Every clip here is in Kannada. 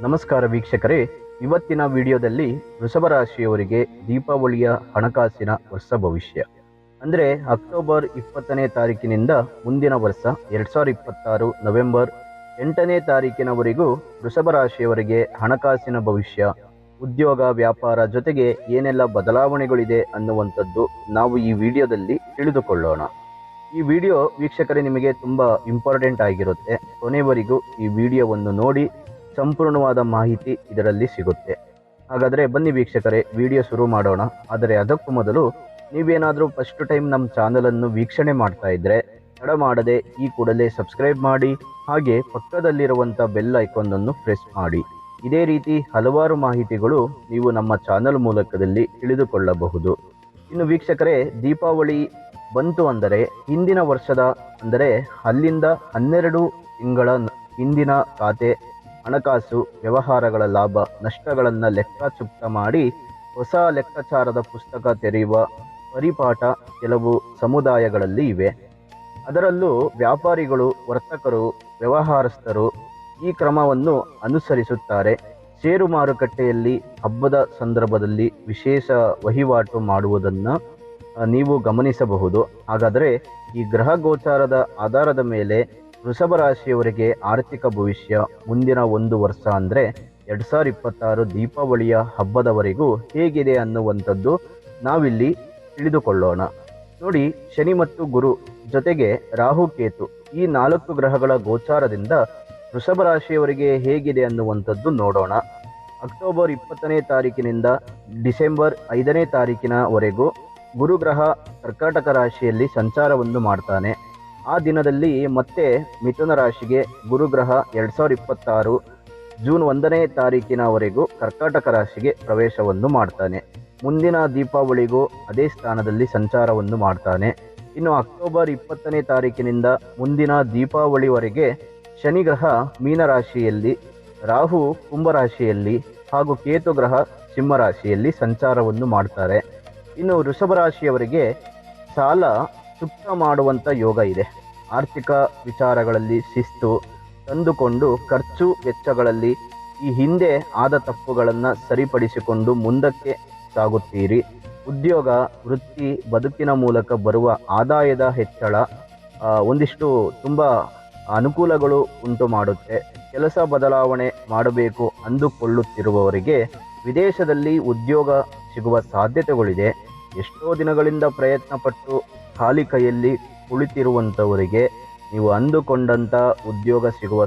ನಮಸ್ಕಾರ ವೀಕ್ಷಕರೇ, ಇವತ್ತಿನ ವಿಡಿಯೋದಲ್ಲಿ ವೃಷಭ ರಾಶಿಯವರಿಗೆ ದೀಪಾವಳಿಯ ಹಣಕಾಸಿನ ವರ್ಷ ಭವಿಷ್ಯ ಅಂದರೆ ಅಕ್ಟೋಬರ್ 20ನೇ ತಾರೀಕಿನಿಂದ ಮುಂದಿನ ವರ್ಷ 2026 ನವೆಂಬರ್ 8ನೇ ತಾರೀಕಿನವರೆಗೂ ವೃಷಭ ರಾಶಿಯವರಿಗೆ ಹಣಕಾಸಿನ ಭವಿಷ್ಯ, ಉದ್ಯೋಗ ವ್ಯಾಪಾರ ಜೊತೆಗೆ ಏನೆಲ್ಲ ಬದಲಾವಣೆಗಳಿದೆ ಅನ್ನುವಂಥದ್ದು ನಾವು ಈ ವಿಡಿಯೋದಲ್ಲಿ ತಿಳಿದುಕೊಳ್ಳೋಣ. ಈ ವಿಡಿಯೋ ವೀಕ್ಷಕರೇ ನಿಮಗೆ ತುಂಬ ಇಂಪಾರ್ಟೆಂಟ್ ಆಗಿರುತ್ತೆ. ಕೊನೆವರೆಗೂ ಈ ವಿಡಿಯೋವನ್ನು ನೋಡಿ, ಸಂಪೂರ್ಣವಾದ ಮಾಹಿತಿ ಇದರಲ್ಲಿ ಸಿಗುತ್ತೆ. ಹಾಗಾದರೆ ಬನ್ನಿ ವೀಕ್ಷಕರೇ, ವಿಡಿಯೋ ಶುರು ಮಾಡೋಣ. ಆದರೆ ಅದಕ್ಕೂ ಮೊದಲು ನೀವೇನಾದರೂ ಫಸ್ಟ್ ಟೈಮ್ ನಮ್ಮ ಚಾನಲನ್ನು ವೀಕ್ಷಣೆ ಮಾಡ್ತಾ ಇದ್ದರೆ ತಡ ಮಾಡದೆ ಈ ಕೂಡಲೇ ಸಬ್ಸ್ಕ್ರೈಬ್ ಮಾಡಿ, ಹಾಗೆ ಪಕ್ಕದಲ್ಲಿರುವಂಥ ಬೆಲ್ ಐಕಾನನ್ನು ಪ್ರೆಸ್ ಮಾಡಿ. ಇದೇ ರೀತಿ ಹಲವಾರು ಮಾಹಿತಿಗಳು ನೀವು ನಮ್ಮ ಚಾನಲ್ ಮೂಲಕದಲ್ಲಿ ತಿಳಿದುಕೊಳ್ಳಬಹುದು. ಇನ್ನು ವೀಕ್ಷಕರೇ, ದೀಪಾವಳಿ ಬಂತು ಅಂದರೆ ಹಿಂದಿನ ವರ್ಷದ ಅಂದರೆ ಅಲ್ಲಿಂದ 12 ತಿಂಗಳ ಹಿಂದಿನ ಖಾತೆ ಹಣಕಾಸು ವ್ಯವಹಾರಗಳ ಲಾಭ ನಷ್ಟಗಳನ್ನು ಲೆಕ್ಕಾಚುಪ್ತ ಮಾಡಿ ಹೊಸ ಲೆಕ್ಕಾಚಾರದ ಪುಸ್ತಕ ತೆರೆಯುವ ಪರಿಪಾಠ ಕೆಲವು ಸಮುದಾಯಗಳಲ್ಲಿ ಇವೆ. ಅದರಲ್ಲೂ ವ್ಯಾಪಾರಿಗಳು, ವರ್ತಕರು, ವ್ಯವಹಾರಸ್ಥರು ಈ ಕ್ರಮವನ್ನು ಅನುಸರಿಸುತ್ತಾರೆ. ಷೇರು ಮಾರುಕಟ್ಟೆಯಲ್ಲಿ ಹಬ್ಬದ ಸಂದರ್ಭದಲ್ಲಿ ವಿಶೇಷ ವಹಿವಾಟು ಮಾಡುವುದನ್ನು ನೀವು ಗಮನಿಸಬಹುದು. ಹಾಗಾದರೆ ಈ ಗ್ರಹ ಗೋಚಾರದ ಆಧಾರದ ಮೇಲೆ ವೃಷಭ ರಾಶಿಯವರಿಗೆ ಆರ್ಥಿಕ ಭವಿಷ್ಯ ಮುಂದಿನ ಒಂದು ವರ್ಷ ಅಂದರೆ 2026 ದೀಪಾವಳಿಯ ಹಬ್ಬದವರೆಗೂ ಹೇಗಿದೆ ಅನ್ನುವಂಥದ್ದು ನಾವಿಲ್ಲಿ ತಿಳಿದುಕೊಳ್ಳೋಣ. ನೋಡಿ, ಶನಿ ಮತ್ತು ಗುರು ಜೊತೆಗೆ ರಾಹು ಕೇತು ಈ 4 ಗ್ರಹಗಳ ಗೋಚಾರದಿಂದ ವೃಷಭ ರಾಶಿಯವರಿಗೆ ಹೇಗಿದೆ ಅನ್ನುವಂಥದ್ದು ನೋಡೋಣ. ಅಕ್ಟೋಬರ್ 20ನೇ ತಾರೀಕಿನಿಂದ ಡಿಸೆಂಬರ್ 5ನೇ ತಾರೀಕಿನವರೆಗೂ ಗುರುಗ್ರಹ ಕರ್ಕಾಟಕ ರಾಶಿಯಲ್ಲಿ ಸಂಚಾರವನ್ನು ಮಾಡ್ತಾನೆ. ಆ ದಿನದಲ್ಲಿ ಮತ್ತೆ ಮಿಥುನ ರಾಶಿಗೆ ಗುರುಗ್ರಹ 2026 ಜೂನ್ 1ನೇ ತಾರೀಕಿನವರೆಗೂ ಕರ್ಕಾಟಕ ರಾಶಿಗೆ ಪ್ರವೇಶವನ್ನು ಮಾಡ್ತಾನೆ. ಮುಂದಿನ ದೀಪಾವಳಿಗೂ ಅದೇ ಸ್ಥಾನದಲ್ಲಿ ಸಂಚಾರವನ್ನು ಮಾಡ್ತಾನೆ. ಇನ್ನು ಅಕ್ಟೋಬರ್ 20ನೇ ತಾರೀಕಿನಿಂದ ಮುಂದಿನ ದೀಪಾವಳಿವರೆಗೆ ಶನಿಗ್ರಹ ಮೀನರಾಶಿಯಲ್ಲಿ, ರಾಹು ಕುಂಭರಾಶಿಯಲ್ಲಿ ಹಾಗೂ ಕೇತು ಗ್ರಹ ಸಿಂಹರಾಶಿಯಲ್ಲಿ ಸಂಚಾರವನ್ನು ಮಾಡ್ತಾರೆ. ಇನ್ನು ವೃಷಭ ರಾಶಿಯವರಿಗೆ ಸಾಲ ಚುಕ್ತ ಮಾಡುವಂಥ ಯೋಗ ಇದೆ. ಆರ್ಥಿಕ ವಿಚಾರಗಳಲ್ಲಿ ಶಿಸ್ತು ತಂದುಕೊಂಡು ಖರ್ಚು ವೆಚ್ಚಗಳಲ್ಲಿ ಈ ಹಿಂದೆ ಆದ ತಪ್ಪುಗಳನ್ನು ಸರಿಪಡಿಸಿಕೊಂಡು ಮುಂದಕ್ಕೆ ಸಾಗುತ್ತೀರಿ. ಉದ್ಯೋಗ, ವೃತ್ತಿ, ಬದುಕಿನ ಮೂಲಕ ಬರುವ ಆದಾಯದ ಹೆಚ್ಚಳ ಒಂದಿಷ್ಟು ತುಂಬ ಅನುಕೂಲಗಳು ಉಂಟು ಮಾಡುತ್ತೆ. ಕೆಲಸ ಬದಲಾವಣೆ ಮಾಡಬೇಕು ಅಂದುಕೊಳ್ಳುತ್ತಿರುವವರಿಗೆ ವಿದೇಶದಲ್ಲಿ ಉದ್ಯೋಗ ಸಿಗುವ ಸಾಧ್ಯತೆಗಳಿದೆ. ಎಷ್ಟೋ ದಿನಗಳಿಂದ ಪ್ರಯತ್ನಪಟ್ಟು ಖಾಲಿ ಕೈಯಲ್ಲಿ ಕುಳಿತಿರುವಂಥವರಿಗೆ ನೀವು ಅಂದುಕೊಂಡಂಥ ಉದ್ಯೋಗ ಸಿಗುವ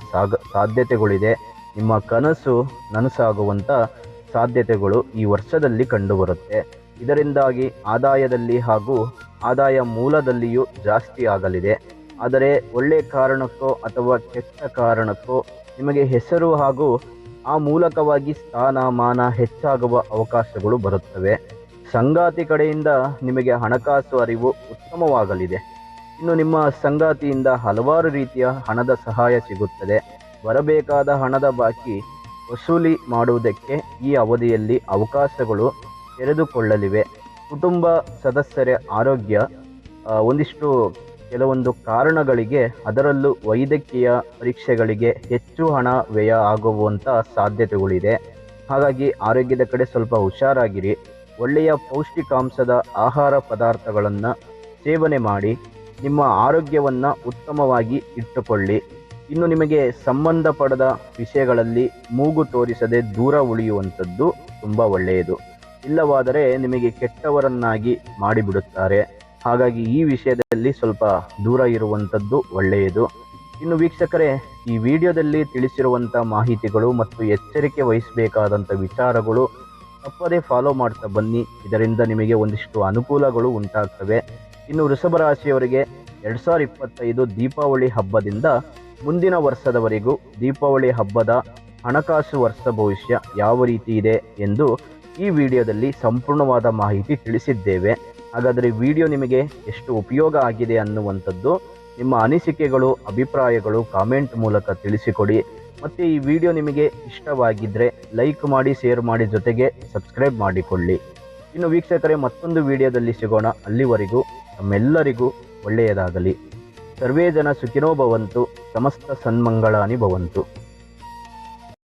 ಸಾಧ್ಯತೆಗಳಿದೆ. ನಿಮ್ಮ ಕನಸು ನನಸಾಗುವಂಥ ಸಾಧ್ಯತೆಗಳು ಈ ವರ್ಷದಲ್ಲಿ ಕಂಡುಬರುತ್ತೆ. ಇದರಿಂದಾಗಿ ಆದಾಯದಲ್ಲಿ ಹಾಗೂ ಆದಾಯ ಮೂಲದಲ್ಲಿಯೂ ಜಾಸ್ತಿ ಆಗಲಿದೆ. ಆದರೆ ಒಳ್ಳೆಯ ಕಾರಣಕ್ಕೋ ಅಥವಾ ಕೆಟ್ಟ ಕಾರಣಕ್ಕೋ ನಿಮಗೆ ಹೆಸರು ಹಾಗೂ ಆ ಮೂಲಕವಾಗಿ ಸ್ಥಾನಮಾನ ಹೆಚ್ಚಾಗುವ ಅವಕಾಶಗಳು ಬರುತ್ತವೆ. ಸಂಗಾತಿ ಕಡೆಯಿಂದ ನಿಮಗೆ ಹಣಕಾಸು ಅರಿವು ಉತ್ತಮವಾಗಲಿದೆ. ಇನ್ನು ನಿಮ್ಮ ಸಂಗಾತಿಯಿಂದ ಹಲವಾರು ರೀತಿಯ ಹಣದ ಸಹಾಯ ಸಿಗುತ್ತದೆ. ಬರಬೇಕಾದ ಹಣದ ಬಾಕಿ ವಸೂಲಿ ಮಾಡುವುದಕ್ಕೆ ಈ ಅವಧಿಯಲ್ಲಿ ಅವಕಾಶಗಳು ತೆರೆದುಕೊಳ್ಳಲಿವೆ. ಕುಟುಂಬ ಸದಸ್ಯರ ಆರೋಗ್ಯ ಒಂದಿಷ್ಟು ಕೆಲವೊಂದು ಕಾರಣಗಳಿಗೆ, ಅದರಲ್ಲೂ ವೈದ್ಯಕೀಯ ಪರೀಕ್ಷೆಗಳಿಗೆ ಹೆಚ್ಚು ಹಣ ವ್ಯಯ ಆಗುವಂಥ ಸಾಧ್ಯತೆಗಳಿದೆ. ಹಾಗಾಗಿ ಆರೋಗ್ಯದ ಕಡೆ ಸ್ವಲ್ಪ ಹುಷಾರಾಗಿರಿ. ಒಳ್ಳೆಯ ಪೌಷ್ಟಿಕಾಂಶದ ಆಹಾರ ಪದಾರ್ಥಗಳನ್ನು ಸೇವನೆ ಮಾಡಿ ನಿಮ್ಮ ಆರೋಗ್ಯವನ್ನು ಉತ್ತಮವಾಗಿ ಇಟ್ಟುಕೊಳ್ಳಿ. ಇನ್ನು ನಿಮಗೆ ಸಂಬಂಧಪಡದ ವಿಷಯಗಳಲ್ಲಿ ಮೂಗು ತೋರಿಸದೆ ದೂರ ಉಳಿಯುವಂಥದ್ದು ತುಂಬ ಒಳ್ಳೆಯದು. ಇಲ್ಲವಾದರೆ ನಿಮಗೆ ಕೆಟ್ಟವರನ್ನಾಗಿ ಮಾಡಿಬಿಡುತ್ತಾರೆ. ಹಾಗಾಗಿ ಈ ವಿಷಯದಲ್ಲಿ ಸ್ವಲ್ಪ ದೂರ ಇರುವಂಥದ್ದು ಒಳ್ಳೆಯದು. ಇನ್ನು ವೀಕ್ಷಕರೇ, ಈ ವಿಡಿಯೋದಲ್ಲಿ ತಿಳಿಸಿರುವಂಥ ಮಾಹಿತಿಗಳು ಮತ್ತು ಎಚ್ಚರಿಕೆ ವಹಿಸಬೇಕಾದಂಥ ವಿಚಾರಗಳು ತಪ್ಪದೇ ಫಾಲೋ ಮಾಡ್ತಾ ಬನ್ನಿ. ಇದರಿಂದ ನಿಮಗೆ ಒಂದಿಷ್ಟು ಅನುಕೂಲಗಳು ಉಂಟಾಗ್ತವೆ. ಇನ್ನು ವೃಷಭ ರಾಶಿಯವರಿಗೆ 2025 ದೀಪಾವಳಿ ಹಬ್ಬದಿಂದ ಮುಂದಿನ ವರ್ಷದವರೆಗೂ ದೀಪಾವಳಿ ಹಬ್ಬದ ಹಣಕಾಸು ವರ್ಷ ಭವಿಷ್ಯ ಯಾವ ರೀತಿ ಇದೆ ಎಂದು ಈ ವಿಡಿಯೋದಲ್ಲಿ ಸಂಪೂರ್ಣವಾದ ಮಾಹಿತಿ ತಿಳಿಸಿದ್ದೇವೆ. ಹಾಗಾದರೆ ವಿಡಿಯೋ ನಿಮಗೆ ಎಷ್ಟು ಉಪಯೋಗ ಆಗಿದೆ ಅನ್ನುವಂಥದ್ದು ನಿಮ್ಮ ಅನಿಸಿಕೆಗಳು, ಅಭಿಪ್ರಾಯಗಳು ಕಾಮೆಂಟ್ ಮೂಲಕ ತಿಳಿಸಿಕೊಡಿ. ಮತ್ತು ಈ ವಿಡಿಯೋ ನಿಮಗೆ ಇಷ್ಟವಾಗಿದ್ದರೆ ಲೈಕ್ ಮಾಡಿ, ಶೇರ್ ಮಾಡಿ, ಜೊತೆಗೆ ಸಬ್ಸ್ಕ್ರೈಬ್ ಮಾಡಿಕೊಳ್ಳಿ. ಇನ್ನು ವೀಕ್ಷಕರೇ, ಮತ್ತೊಂದು ವಿಡಿಯೋದಲ್ಲಿ ಸಿಗೋಣ. ಅಲ್ಲಿವರೆಗೂ ನಮ್ಮೆಲ್ಲರಿಗೂ ಒಳ್ಳೆಯದಾಗಲಿ. ಸರ್ವೇ ಜನ ಸುಖಿನೋ ಭವಂತು, ಸಮಸ್ತ ಸನ್ಮಂಗಳಾನಿ ಭವಂತು.